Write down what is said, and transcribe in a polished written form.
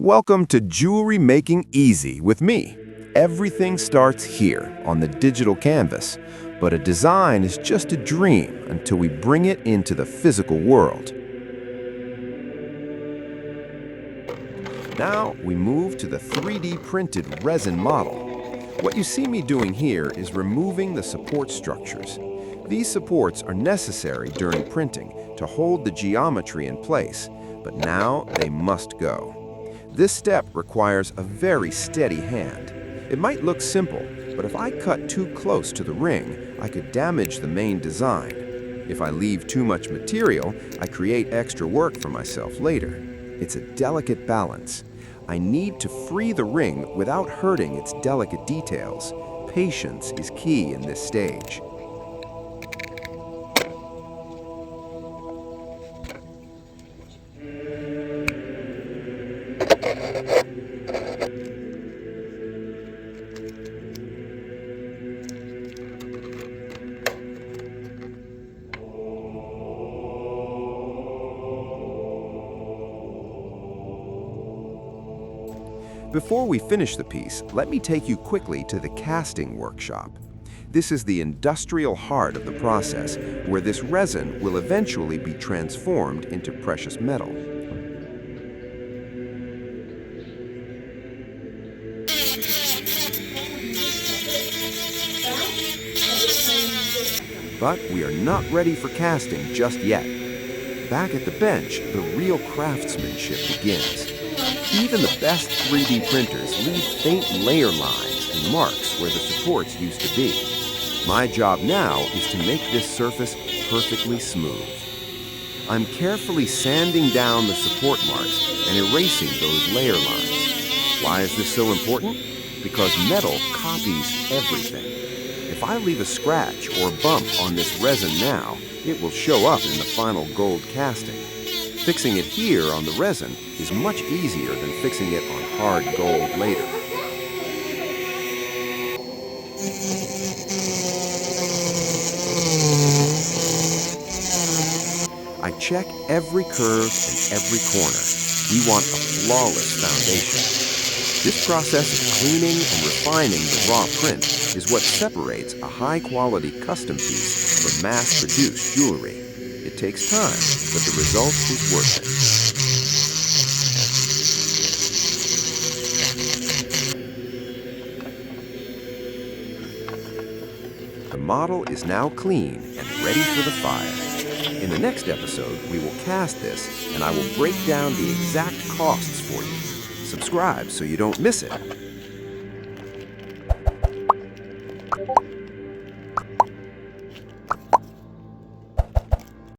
Welcome to Jewelry Making Easy with me. Everything starts here on the digital canvas, but a design is just a dream until we bring it into the physical world. Now we move to the 3D printed resin model. What you see me doing here is removing the support structures. These supports are necessary during printing to hold the geometry in place, but now they must go. This step requires a very steady hand. It might look simple, but if I cut too close to the ring, I could damage the main design. If I leave too much material, I create extra work for myself later. It's a delicate balance. I need to free the ring without hurting its delicate details. Patience is key in this stage. Before we finish the piece, let me take you quickly to the casting workshop. This is the industrial heart of the process, where this resin will eventually be transformed into precious metal. But we are not ready for casting just yet. Back at the bench, the real craftsmanship begins. Even the best 3D printers leave faint layer lines and marks where the supports used to be. My job now is to make this surface perfectly smooth. I'm carefully sanding down the support marks and erasing those layer lines. Why is this so important? Because metal copies everything. If I leave a scratch or bump on this resin now, it will show up in the final gold casting. Fixing it here on the resin is much easier than fixing it on hard gold later. I check every curve and every corner. We want a flawless foundation. This process of cleaning and refining the raw print is what separates a high-quality custom piece from mass-produced jewelry. It takes time, but the result is worth it. The model is now clean and ready for the fire. In the next episode, we will cast this, and I will break down the exact costs for you. Subscribe so you don't miss it.